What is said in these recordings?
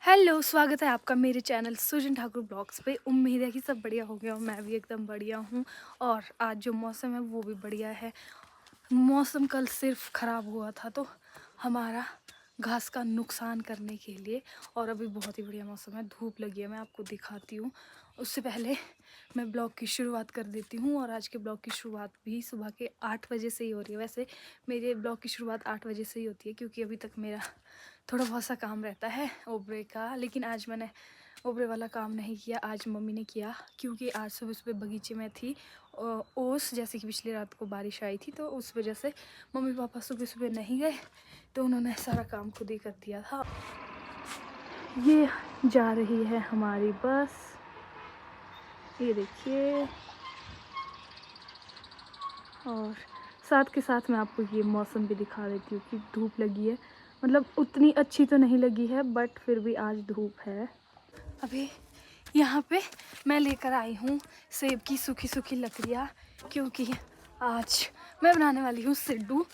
Hello, स्वागत है आपका मेरे चैनल सुजन ठाकुर ब्लॉग्स पे। उम्मीद है कि सब बढ़िया हो गया और मैं भी एकदम बढ़िया हूँ। और आज जो मौसम है वो भी बढ़िया है। मौसम कल सिर्फ ख़राब हुआ था तो हमारा घास का नुकसान करने के लिए, और अभी बहुत ही बढ़िया मौसम है, धूप लगी है, मैं आपको दिखाती हूँ। उससे पहले मैं ब्लॉग की शुरुआत कर देती हूँ। और आज के ब्लॉग की शुरुआत भी सुबह के 8 बजे से ही हो रही है। वैसे मेरे ब्लॉग की शुरुआत 8 बजे से ही होती है क्योंकि अभी तक मेरा थोड़ा बहुत सा काम रहता है ओबरे का। लेकिन आज मैंने ओबरे वाला काम नहीं किया, आज मम्मी ने किया क्योंकि आज सुबह सुबह बगीचे में थी ओस, जैसे कि पिछली रात को बारिश आई थी तो उस वजह से मम्मी पापा सुबह सुबह नहीं गए, तो उन्होंने सारा काम खुद ही कर दिया था। ये जा रही है हमारी बस, ये देखिए। और साथ के साथ मैं आपको ये मौसम भी दिखा देती हूँ कि धूप लगी है, मतलब उतनी अच्छी तो नहीं लगी है बट फिर भी आज धूप है। अभी यहाँ पे मैं लेकर आई हूँ सेब की सूखी सूखी लकड़ियाँ, क्योंकि आज मैं बनाने वाली हूँ सिड्डू।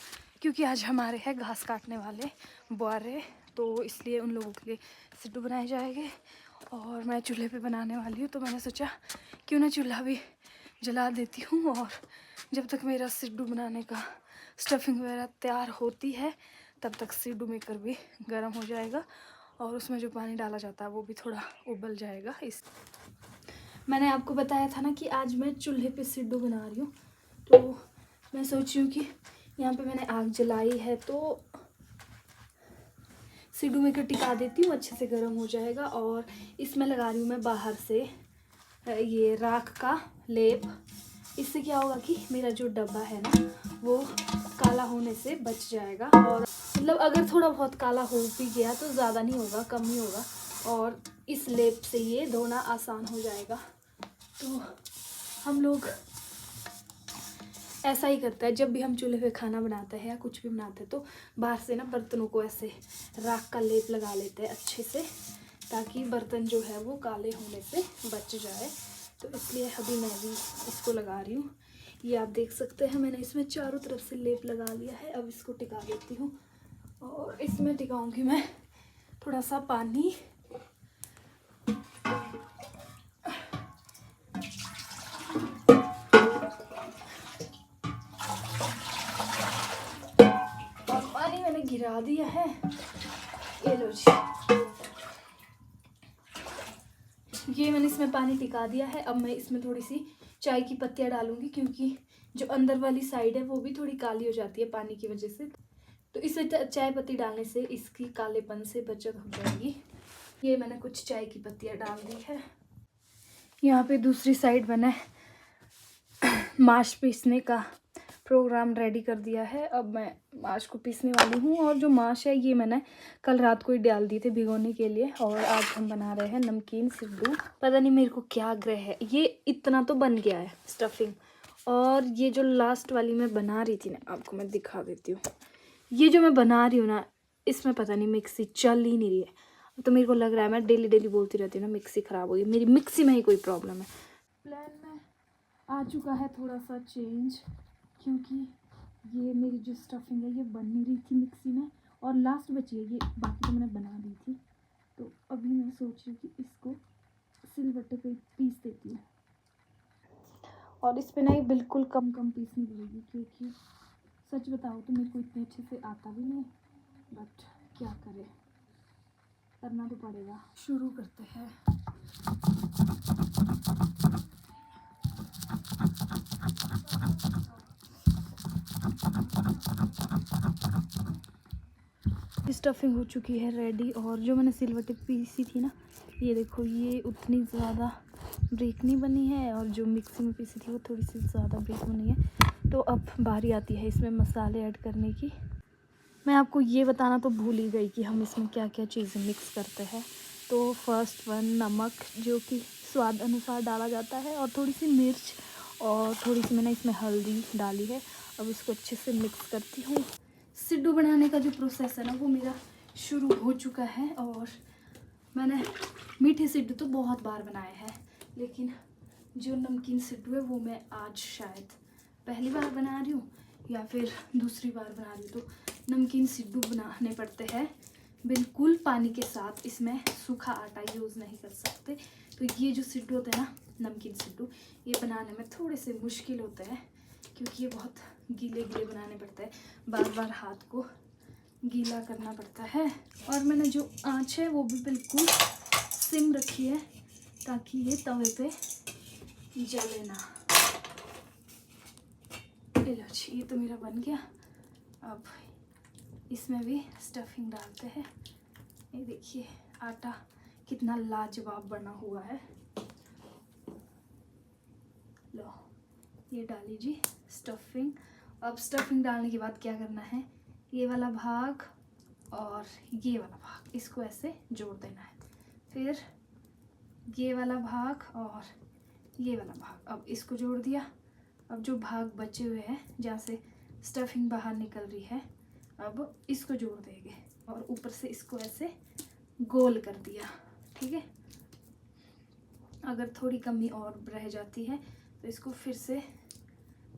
क्योंकि आज हमारे हैं घास काटने वाले बुआरे, तो इसलिए उन लोगों के लिए सिड्डू बनाए जाएंगे। और मैं चूल्हे पे बनाने वाली हूँ तो मैंने सोचा क्यों ना चूल्हा भी जला देती हूँ। और जब तक मेरा सिड्डू बनाने का स्टफिंग वगैरह तैयार होती है तब तक सिड्डू मेकर भी गर्म हो जाएगा और उसमें जो पानी डाला जाता है वो भी थोड़ा उबल जाएगा। इस मैंने आपको बताया था ना कि आज मैं चूल्हे पे सिड्डू बना रही हूँ, तो मैं सोच रही हूँ कि यहाँ पे मैंने आग जलाई है तो सिड्डू मेकर टिका देती हूँ, अच्छे से गर्म हो जाएगा। और इसमें लगा रही हूँ मैं बाहर से ये राख का लेप। इससे क्या होगा कि मेरा जो डब्बा है ना वो काला होने से बच जाएगा। और मतलब अगर थोड़ा बहुत काला हो भी गया तो ज़्यादा नहीं होगा, कम ही होगा, और इस लेप से ये धोना आसान हो जाएगा। तो हम लोग ऐसा ही करता है, जब भी हम चूल्हे पे खाना बनाते हैं या कुछ भी बनाते हैं तो बाहर से ना बर्तनों को ऐसे राख का लेप लगा लेते हैं अच्छे से, ताकि बर्तन जो है वो काले होने से बच जाए। तो इसलिए अभी मैं भी इसको लगा रही हूँ। ये आप देख सकते हैं मैंने इसमें चारों तरफ से लेप लगा लिया है। अब इसको टिका देती हूँ और इसमें टिकाऊँगी मैं थोड़ा सा पानी। और पानी मैंने गिरा दिया है, ये लो जी, ये मैंने इसमें पानी टिका दिया है। अब मैं इसमें थोड़ी सी चाय की पत्तियाँ डालूंगी क्योंकि जो अंदर वाली साइड है वो भी थोड़ी काली हो जाती है पानी की वजह से, तो इसे चाय पत्ती डालने से इसकी कालेपन से बचत हो जाएगी। ये मैंने कुछ चाय की पत्तियाँ डाल दी है। यहाँ पे दूसरी साइड मैंने माश पीसने का प्रोग्राम रेडी कर दिया है। अब मैं माश को पीसने वाली हूँ। और जो माश है ये मैंने कल रात को ही डाल दी थी भिगोने के लिए। और आज हम बना रहे हैं नमकीन सिड्डू। पता नहीं मेरे को क्या ग्रह है, ये इतना तो बन गया है स्टफिंग। और ये जो लास्ट वाली मैं बना रही थी ना, आपको मैं दिखा देती हूँ। ये जो मैं बना रही हूँ ना, इसमें पता नहीं मिक्सी चल ही नहीं रही है। तो मेरे को लग रहा है, मैं डेली डेली बोलती रहती हूँ ना मिक्सी ख़राब हो गई, मेरी मिक्सी में ही कोई प्रॉब्लम है। प्लान में आ चुका है थोड़ा सा चेंज, क्योंकि ये मेरी जो स्टफिंग है ये बन नहीं रही थी मिक्सी में और लास्ट बची है ये, बाकी तो मैंने बना दी थी। तो अभी मैं सोच रही हूँ कि इसको सिलबट्टे पे पीस देती हूँ। और इस पे ना ये बिल्कुल कम कम पीसनी पड़ेगी, क्योंकि सच बताओ तो मेरे को इतने अच्छे से आता भी नहीं, बट क्या करें, करना तो पड़ेगा। शुरू करते हैं। स्टफिंग हो चुकी है रेडी। और जो मैंने सिलवट्टे पीसी थी ना, ये देखो, ये उतनी ज़्यादा ब्रेक नहीं बनी है और जो मिक्सी में पीसी थी वो थोड़ी सी ज़्यादा ब्रेक बनी है। तो अब बारी आती है इसमें मसाले ऐड करने की। मैं आपको ये बताना तो भूल ही गई कि हम इसमें क्या क्या चीज़ें मिक्स करते हैं। तो फर्स्ट वन नमक, जो कि स्वाद अनुसार डाला जाता है, और थोड़ी सी मिर्च, और थोड़ी सी मैंने इसमें हल्दी डाली है। अब इसको अच्छे से मिक्स करती हूँ। सिड्डू बनाने का जो प्रोसेस है ना वो मेरा शुरू हो चुका है। और मैंने मीठे सिड्डू तो बहुत बार बनाए हैं, लेकिन जो नमकीन सिड्डू है वो मैं आज शायद पहली बार बना रही हूँ या फिर दूसरी बार बना रही हूँ। तो नमकीन सिड्डू बनाने पड़ते हैं बिल्कुल पानी के साथ इसमें सूखा आटा यूज़ नहीं कर सकते। तो ये जो सिड्डू होते हैं ना, नमकीन सिड्डू, ये बनाने में थोड़े से मुश्किल होते हैं क्योंकि ये बहुत गीले गीले बनाने पड़ते हैं, बार बार हाथ को गीला करना पड़ता है। और मैंने जो आँच है वो भी बिल्कुल सिम रखी है ताकि ये तवे पे जले ना। लो जी, ये तो मेरा बन गया। अब इसमें भी स्टफिंग डालते हैं। ये देखिए आटा कितना लाजवाब बना हुआ है। लो ये डाली जी स्टफिंग। अब स्टफिंग डालने के बाद क्या करना है, ये वाला भाग और ये वाला भाग इसको ऐसे जोड़ देना है, फिर ये वाला भाग और ये वाला भाग, अब इसको जोड़ दिया। अब जो भाग बचे हुए हैं जहाँ से स्टफिंग बाहर निकल रही है, अब इसको जोड़ देंगे और ऊपर से इसको ऐसे गोल कर दिया। ठीक है, अगर थोड़ी कमी और रह जाती है तो इसको फिर से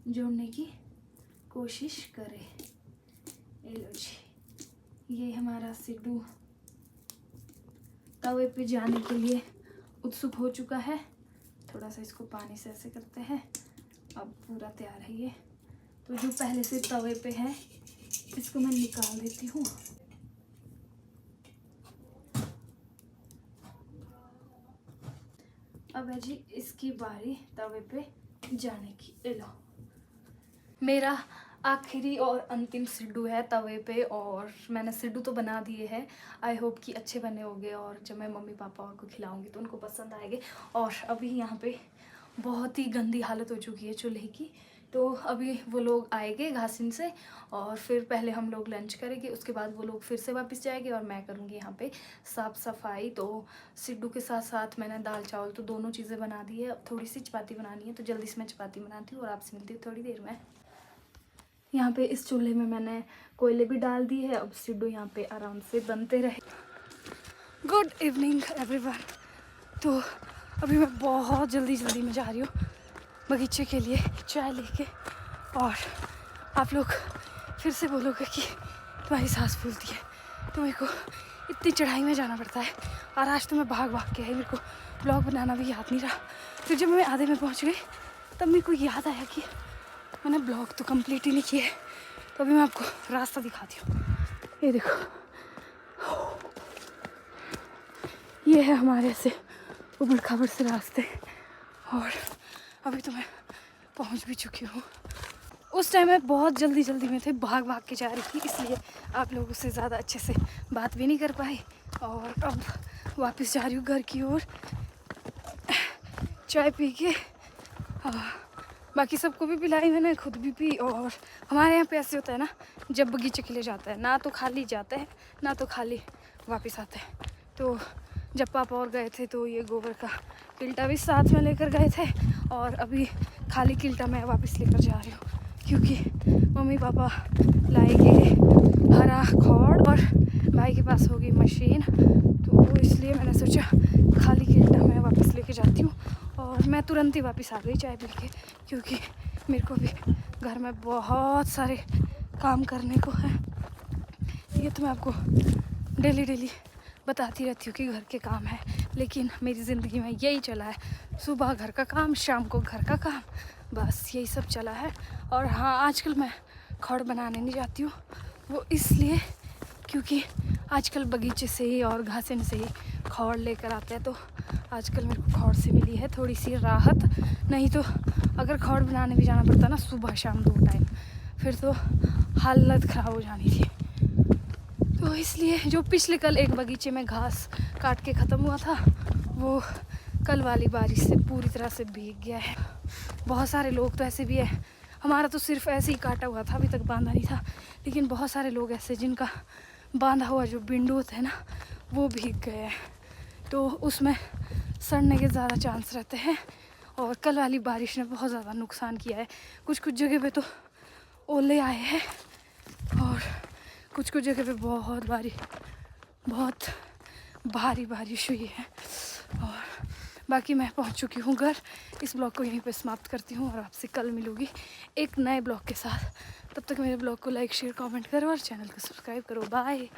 जोड़ने की कोशिश करें। ये लो जी, ये हमारा सिड्डू तवे पे जाने के लिए उत्सुक हो चुका है। थोड़ा सा इसको पानी से ऐसे करते हैं, अब पूरा तैयार है ये। तो जो पहले से तवे पे है इसको मैं निकाल देती हूँ। अब है जी इसकी बारी तवे पे जाने की। ले लो, मेरा आखिरी और अंतिम सिड्डू है तवे पे, और मैंने सिड्डू तो बना दिए हैं। आई होप कि अच्छे बने होंगे और जब मैं मम्मी पापा को खिलाऊंगी तो उनको पसंद आएंगे। और अभी यहाँ पे बहुत ही गंदी हालत हो चुकी है चूल्हे की, तो अभी वो लोग आएंगे घासिन से और फिर पहले हम लोग लंच करेंगे, उसके बाद वो लोग फिर से वापस जाएंगे और मैं करूँगी यहाँ पे साफ़ सफाई। तो सिड्डू के साथ साथ मैंने दाल चावल तो दोनों चीज़ें बना दी है। अब थोड़ी सी चपाती बनानी है, तो जल्दी से मैं चपाती बनाती हूँ और आपसे मिलती हूँ थोड़ी देर में। यहाँ पे इस चूल्हे में मैंने कोयले भी डाल दी है। अब सिड्डू यहाँ पे आराम से बनते रहे। Good evening everyone. तो अभी मैं बहुत जल्दी में जा रही हूँ बगीचे के लिए चाय लेके, और आप लोग फिर से बोलोगे कि तुम्हारी सांस फूलती है, तो मेरे को इतनी चढ़ाई में जाना पड़ता है। और आज तो मैं भाग के आई, मेरे को ब्लॉग बनाना भी याद नहीं रहा। फिर जब मैं आधे में पहुँच गई तब मेरे को याद आया कि मैंने ब्लॉग तो कंप्लीट ही नहीं किया है। तो अभी मैं आपको रास्ता दिखाती हूँ। ये देखो, ये है हमारे से उबड़ खाबड़ से रास्ते, और अभी तो मैं पहुँच भी चुकी हूँ। उस टाइम मैं बहुत जल्दी में थे, भाग के जा रही थी, इसलिए आप लोगों से ज़्यादा अच्छे से बात भी नहीं कर पाई। और अब वापस जा रही हूँ घर की ओर चाय पी के। बाकी सबको भी पिलाई मैंने, खुद भी पी। और हमारे यहाँ पे ऐसे होता है ना, जब बगीचे के लिए जाता है ना तो खाली जाते हैं ना तो खाली वापस आते हैं। तो जब पापा और गए थे तो ये गोबर का किल्टा भी साथ में लेकर गए थे, और अभी खाली किल्टा मैं वापस लेकर जा रही हूँ क्योंकि मम्मी पापा लाएंगे हरा खौड़ और भाई के पास होगी मशीन। तो इसलिए मैंने सोचा खाली किल्टा मैं वापस लेके जाती हूँ, और मैं तुरंत ही वापस आ गई चाय पी के, क्योंकि मेरे को भी घर में बहुत सारे काम करने को है। ये तो मैं आपको डेली बताती रहती हूँ कि घर के काम है, लेकिन मेरी ज़िंदगी में यही चला है, सुबह घर का काम, शाम को घर का काम, बस यही सब चला है। और हाँ, आजकल मैं खौड़ बनाने नहीं जाती हूँ, वो इसलिए क्योंकि आजकल बगीचे से ही और घासन से ही खौड़ लेकर आते हैं, तो आजकल मेरे को खौड़ से मिली है थोड़ी सी राहत। नहीं तो अगर खौड़ बनाने भी जाना पड़ता ना सुबह शाम 2 टाइम, फिर तो हालत ख़राब हो जानी थी। तो इसलिए जो पिछले कल एक बगीचे में घास काट के ख़त्म हुआ था, वो कल वाली बारिश से पूरी तरह से भीग गया है। बहुत सारे लोग तो ऐसे भी है, हमारा तो सिर्फ ऐसे ही काटा हुआ था, अभी तक बांधा नहीं था, लेकिन बहुत सारे लोग ऐसे जिनका बांधा हुआ जो बिंडू होता है ना वो भीग गए हैं, तो उसमें सड़ने के ज़्यादा चांस रहते हैं। और कल वाली बारिश ने बहुत ज़्यादा नुकसान किया है। कुछ जगह पे तो ओले आए हैं, और कुछ जगह पे बहुत भारी बारिश हुई है। और बाकी मैं पहुंच चुकी हूँ घर। इस ब्लॉग को यहीं पे समाप्त करती हूँ और आपसे कल मिलूँगी एक नए ब्लॉग के साथ। तब तक मेरे ब्लॉग को लाइक शेयर कमेंट करो और चैनल को सब्सक्राइब करो। बाय।